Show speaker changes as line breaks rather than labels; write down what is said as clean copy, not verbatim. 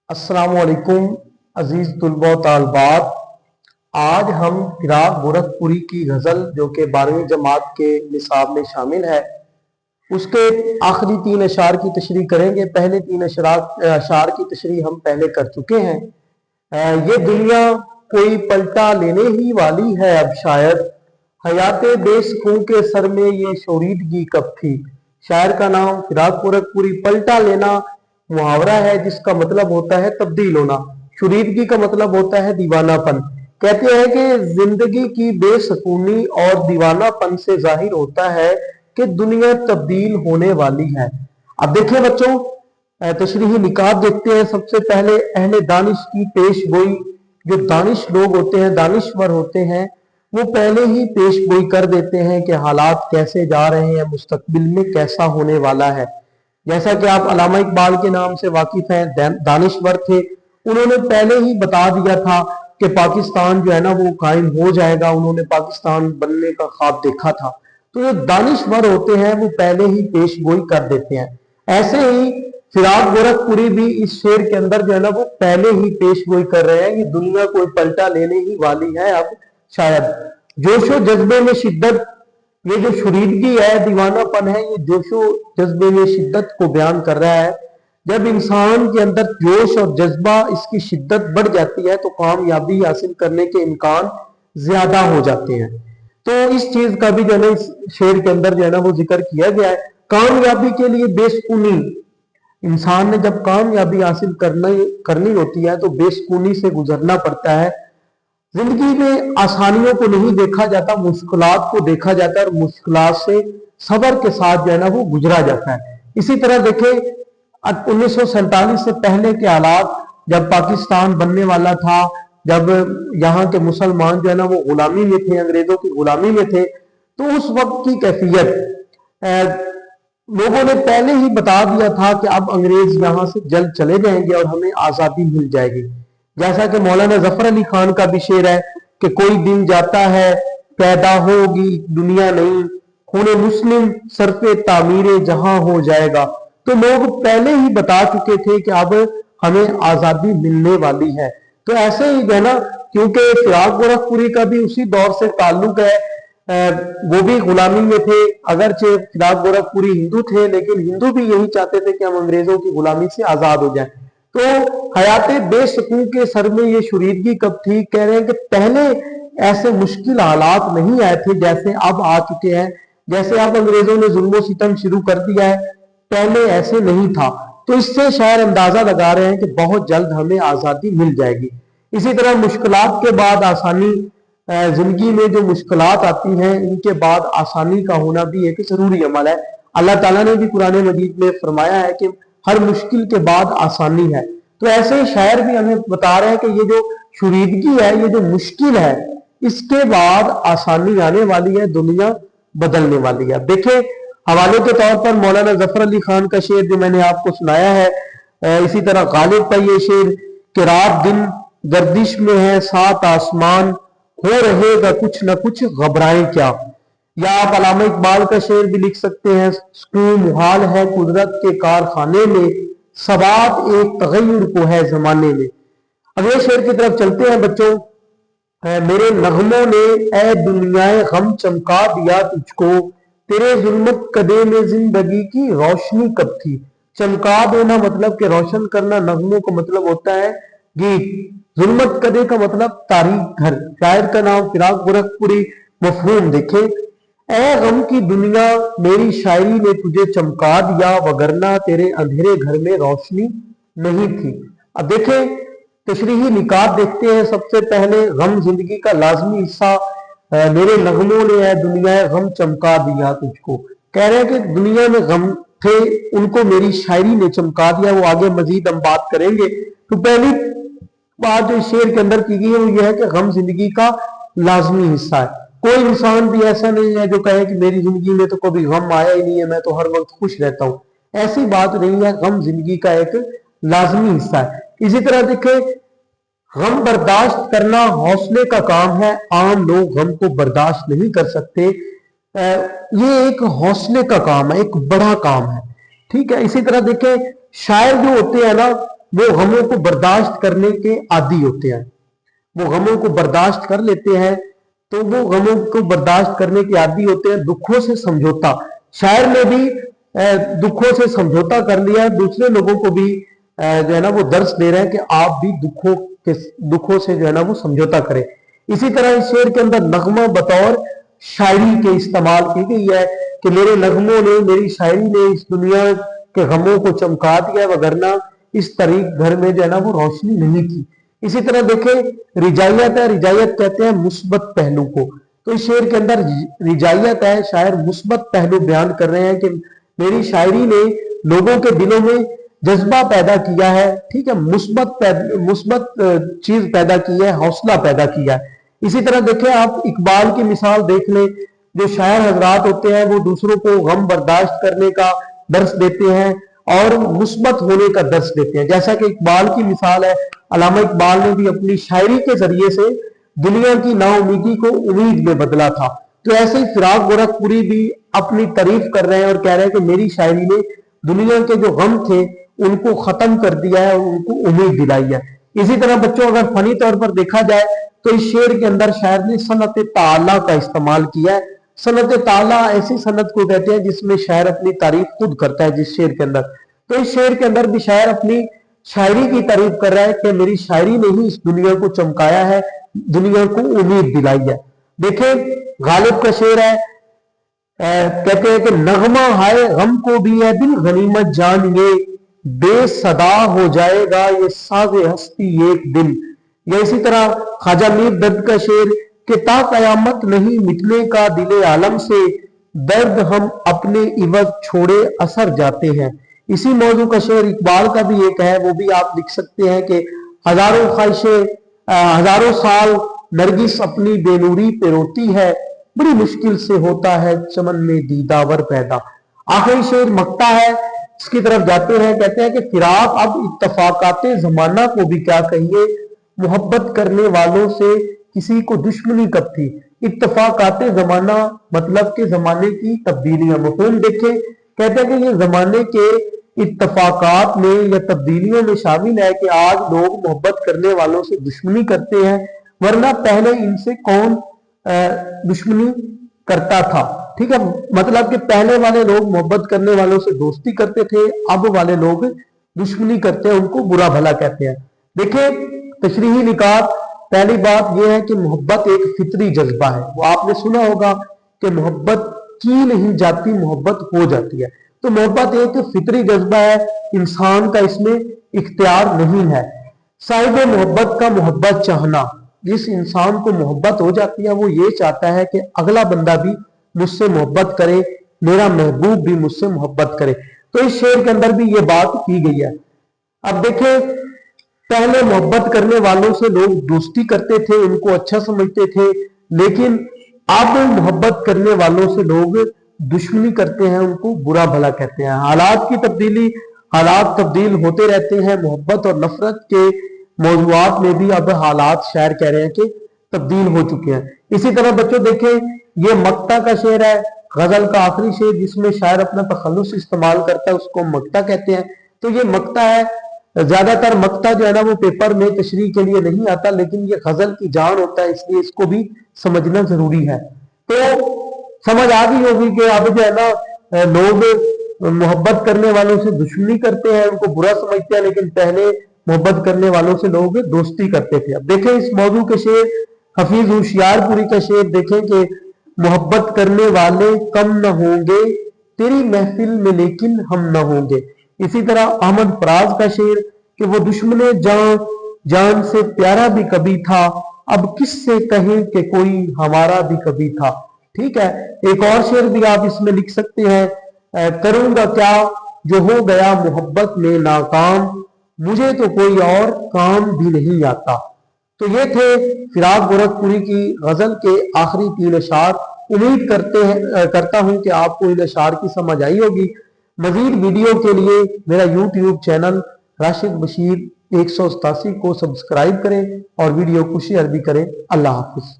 अस्सलाम वालेकुम अजीज तुलबा तालबात। आज हम फिराक गोरखपुरी की गज़ल जो कि 12वीं जमात के निसाब में शामिल है उसके आखिरी 3 अशार की तशरीह करेंगे। पहले 3 अशार की तशरीह हम पहले कर चुके हैं। ये दुनिया कोई पलटा लेने ही वाली है अब शायद, हयाते बेसुकून के सर में ये शोरीदगी कब थी। शायर का नाम फिराक गोरखपुरी। पलटा लेना मुहावरा है जिसका मतलब होता है तब्दील होना। शुरीदगी का मतलब होता है दीवानापन। कहते हैं कि जिंदगी की बेसुकूनी और दीवानापन से जाहिर होता है कि दुनिया तब्दील होने वाली है। अब देखिए बच्चों, तशरीही निकात देखते हैं। सबसे पहले अहले दानिश की पेश गोई। जो दानिश लोग होते हैं, दानिश्वर होते हैं, वो पहले ही पेश गोई कर देते हैं कि हालात कैसे जा रहे हैं, मुस्तकबिल में कैसा होने वाला है। जैसा कि आप अल्लामा इकबाल के नाम से वाकिफ हैं, दानिश्वर थे। उन्होंने पहले ही बता दिया था कि पाकिस्तान जो है ना वो कायम हो जाएगा। उन्होंने पाकिस्तान बनने का ख्वाब देखा था। तो जो दानिश्वर होते हैं वो पहले ही पेश गोई कर देते हैं। ऐसे ही फिराक गोरखपुरी भी इस शेर के अंदर जो है ना वो पहले ही पेश गोई कर रहे हैं। ये दुनिया कोई पलटा लेने ही वाली है अब शायद। जोशो जज्बे में शिद्दत, ये जो शुरीदगी है, दीवानापन है, ये जोशो जज्बे में शिद्दत को बयान कर रहा है। जब इंसान के अंदर जोश और जज्बा, इसकी शिद्दत बढ़ जाती है तो कामयाबी हासिल करने के इम्कान ज्यादा हो जाते हैं। तो इस चीज का भी जो है इस शेर के अंदर जो है ना वो जिक्र किया गया है। कामयाबी के लिए बेसुकूनी, इंसान ने जब कामयाबी हासिल करनी होती है तो बेसुकूनी से गुजरना पड़ता है। जिंदगी में आसानियों को नहीं देखा जाता, मुश्किलात को देखा जाता है और मुश्किलात से सब्र के साथ जो है ना वो गुजरा जाता है। इसी तरह देखें 1947 से पहले के हालात, जब पाकिस्तान बनने वाला था, जब यहाँ के मुसलमान जो है ना वो गुलामी में थे, अंग्रेजों की गुलामी में थे, तो उस वक्त की कैफियत लोगों ने पहले ही बता दिया था कि अब अंग्रेज यहां से जल्द चले जाएंगे और हमें आजादी मिल जाएगी। जैसा कि मौलाना जफर अली खान का भी शेर है कि कोई दिन जाता है पैदा होगी दुनिया नहीं, खूने मुस्लिम सरफे तामीरे जहां हो जाएगा। तो लोग पहले ही बता चुके थे कि अब हमें आजादी मिलने वाली है। तो ऐसे ही है ना, क्योंकि फिराक गोरखपुरी का भी उसी दौर से ताल्लुक है। वो भी गुलामी में थे, अगरचे फिराक गोरखपुरी हिंदू थे, लेकिन हिंदू भी यही चाहते थे कि हम अंग्रेजों की गुलामी से आजाद हो जाएं। तो हयाते बेसुकून के सर में ये शुरीदगी कब थी। कह रहे हैं कि पहले ऐसे मुश्किल हालात नहीं आए थे जैसे अब आ चुके हैं। जैसे अब अंग्रेजों ने जुल्म सितम शुरू कर दिया है, पहले ऐसे नहीं था। तो इससे शायद अंदाजा लगा रहे हैं कि बहुत जल्द हमें आजादी मिल जाएगी। इसी तरह मुश्किलात के बाद आसानी, जिंदगी में जो मुश्किलात आती हैं इनके बाद आसानी का होना भी एक जरूरी अमल है। अल्लाह ताला ने भी कुरान मजीद में फरमाया है कि हर मुश्किल के बाद आसानी है। तो ऐसे शायर भी हमें बता रहे हैं कि ये जो शुरीदगी है, ये जो मुश्किल है, इसके बाद आसानी आने वाली है, दुनिया बदलने वाली है। देखिए हवाले के तौर पर मौलाना जफर अली खान का शेर जो मैंने आपको सुनाया है, इसी तरह गालिब का ये शेर कि रात दिन गर्दिश में है सात आसमान, हो रहेगा कुछ ना कुछ घबराएं क्या। या आप अल्लामा इकबाल का शेर भी लिख सकते हैं, सुकून मुहाल है कुदरत के कारखाने में, सबात एक तगय्युर को है जमाने में। अगले शेर की तरफ चलते हैं बच्चों। मेरे नगमों ने ए दुनियाए गम चमका दिया तुझको, तेरे जुल्मत कदे में जिंदगी की रोशनी कब थी। चमका देना मतलब कि रोशन करना, नगमों का मतलब होता है गीत, जुल्मत कदे का मतलब तारीख घर। शायर का नाम फिराक गोरखपुरी। मफहूम देखे, ए गम की दुनिया मेरी शायरी ने तुझे चमका दिया, वगरना तेरे अंधेरे घर में रोशनी नहीं थी। अब देखे तशरीही निकात देखते हैं। सबसे पहले गम जिंदगी का लाजमी हिस्सा। मेरे नगमों ने ए दुनिया गम चमका दिया तुझको, कह रहे हैं कि दुनिया में गम थे, उनको मेरी शायरी ने चमका दिया। वो आगे मजीद हम बात करेंगे। तो पहली बात जो शेर के अंदर की गई है वो यह है कि गम जिंदगी का लाजमी हिस्सा है। कोई इंसान भी ऐसा नहीं है जो कहे कि मेरी जिंदगी में तो कभी गम आया ही नहीं है, मैं तो हर वक्त खुश रहता हूं। ऐसी बात नहीं है, गम जिंदगी का एक लाजमी हिस्सा है। इसी तरह देखे, गम बर्दाश्त करना हौसले का काम है, आम लोग गम को बर्दाश्त नहीं कर सकते। ये एक हौसले का काम है, एक बड़ा काम है। ठीक है। इसी तरह देखें शायर जो होते हैं ना वो गमों को बर्दाश्त करने के आदी होते हैं, वो गमों को बर्दाश्त कर लेते हैं, तो वो गमों को बर्दाश्त करने के आदी होते हैं। दुखों से समझौता, शायर ने भी दुखों से समझौता कर लिया, दूसरे लोगों को भी जो है ना वो दर्श दे रहे हैं कि आप भी दुखों से जो है ना वो समझौता करें। इसी तरह इस शेर के अंदर नगमा बतौर शायरी के इस्तेमाल की गई है कि मेरे नगमों ने, मेरी शायरी ने इस दुनिया के गमों को चमका दिया, वगरना इस तरीक घर में जो है ना वो रोशनी नहीं थी। इसी तरह देखें रिजायत है, रिजायत कहते हैं मुस्बत पहलू को। तो इस शेर के अंदर रिजायत है, शायर मुस्बत पहलू बयान कर रहे हैं कि मेरी शायरी ने लोगों के दिलों में जज्बा पैदा किया है, ठीक है, मुस्बत चीज पैदा की है, हौसला पैदा किया है। इसी तरह देखें आप इकबाल की मिसाल देख लें, जो शायर हजरात होते हैं वो दूसरों को गम बर्दाश्त करने का दर्स देते हैं और मुस्बत होने का दर्स देते हैं। जैसा कि इकबाल की मिसाल है, अल्लामा इकबाल ने भी अपनी शायरी के जरिए से दुनिया की नाउमीदी को उम्मीद में बदला था। तो ऐसे ही फिराक गोरखपुरी भी अपनी तारीफ कर रहे हैं और कह रहे हैं कि मेरी शायरी ने दुनिया के जो गम थे उनको खत्म कर दिया है और उनको उम्मीद दिलाई है। इसी तरह बच्चों अगर फनी तौर पर देखा जाए तो इस शेर के अंदर शायर ने सनत ताला का इस्तेमाल किया है। सनत ताला ऐसी सनत को कहते हैं जिसमें शायर अपनी तारीफ खुद करता है जिस शेर के अंदर। तो इस शेर के अंदर भी शायर अपनी शायरी की तारीफ कर रहा है कि मेरी शायरी ने ही इस दुनिया को चमकाया है, दुनिया को उम्मीद दिलाई है। देखें गालिब का शेर है, कहते हैं कि नगमा हाय गम को भी है दिल गनीमत जान, ये बेसदा हो जाएगा ये साज़े हस्ती एक दिन। या इसी तरह ख्वाजा मीर दर्द का शेर कि ता कयामत नहीं मिटने का दिले आलम से, दर्द हम अपने इवज छोड़े असर जाते हैं। इसी मौजू का शेर इकबाल का भी एक है, वो भी आप लिख सकते हैं कि हजारों ख्वाहिशें हजारों साल नरगिस अपनी बेनूरी पे रोती है, बड़ी मुश्किल से होता है चमन में दीदावर पैदा। आखिरी शेर मक्ता है, इसकी तरफ जाते हैं, कहते हैं कि फिराक अब इत्तफाकाते जमाना को भी क्या कहिए, मोहब्बत करने वालों से किसी को दुश्मनी कब थी। इत्तफाकाते जमाना मतलब के जमाने की तब्दीलियां, मफहूम देखें, कहते हैं कि ये जमाने के इत्तफाकात में या तब्दीलियों में शामिल है कि आज लोग मोहब्बत करने वालों से दुश्मनी करते हैं, वरना पहले इनसे कौन दुश्मनी करता था। ठीक है, मतलब कि पहले वाले लोग मोहब्बत करने वालों से दोस्ती करते थे, अब वाले लोग दुश्मनी करते हैं, उनको बुरा भला कहते हैं। देखिए तशरीही निकात, पहली बात यह है कि मोहब्बत एक फितरी जज्बा है। वो आपने सुना होगा कि मोहब्बत की नहीं जाती, मोहब्बत हो जाती है। तो मोहब्बत एक फितरी जज्बा है, इंसान का इसमें इख्तियार नहीं है। साहिब मोहब्बत का मोहब्बत चाहना, जिस इंसान को मोहब्बत हो जाती है वो ये चाहता है कि अगला बंदा भी मुझसे मोहब्बत करे, मेरा महबूब भी मुझसे मोहब्बत करे। तो इस शेर के अंदर भी ये बात की गई है। अब देखें, पहले मोहब्बत करने वालों से लोग दोस्ती करते थे, उनको अच्छा समझते थे, लेकिन अब मोहब्बत करने वालों से लोग दुश्मनी करते हैं, उनको बुरा भला कहते हैं। हालात तब्दील होते रहते हैं। मोहब्बत और नफरत के मौजूआत में भी अब हालात शायर कह रहे हैं कि तब्दील हो चुके हैं। इसी तरह बच्चों देखें, ये मक्ता का शेर है, गजल का आखिरी शेर जिसमें शायर अपना तखल्लुस इस्तेमाल करता है, उसको मक्ता कहते हैं। तो ये मक्ता है, ज्यादातर मक्ता जो है ना वो पेपर में तशरीह के लिए नहीं आता, लेकिन ये गजल की जान होता है, इसलिए इसको भी समझना जरूरी है। तो समझ आ गई होगी कि अब जो है ना लोग मोहब्बत करने वालों से दुश्मनी करते हैं, उनको बुरा समझते हैं, लेकिन पहले मोहब्बत करने वालों से लोग दोस्ती करते थे। अब देखें इस मौजू के शेर, हफीज होशियारपुरी का शेर देखें कि मोहब्बत करने वाले कम न होंगे, तेरी महफिल में लेकिन हम न होंगे। इसी तरह अहमद फराज का शेर कि वो दुश्मने जान से प्यारा भी कभी था, अब किससे कहें कि कोई हमारा भी कभी था। ठीक है, एक और शेर भी आप इसमें लिख सकते हैं, करूंगा क्या जो हो गया मोहब्बत में नाकाम, मुझे तो कोई और काम भी नहीं आता। तो ये थे फिराक गोरखपुरी की गजल के आखिरी 3 अशार। उम्मीद करता हूं कि आपको इन अशार की समझ आई होगी। मजीद वीडियो के लिए मेरा यूट्यूब चैनल राशिद बशीर 187 को सब्सक्राइब करें और वीडियो को शेयर भी करें। अल्लाह हाफिज।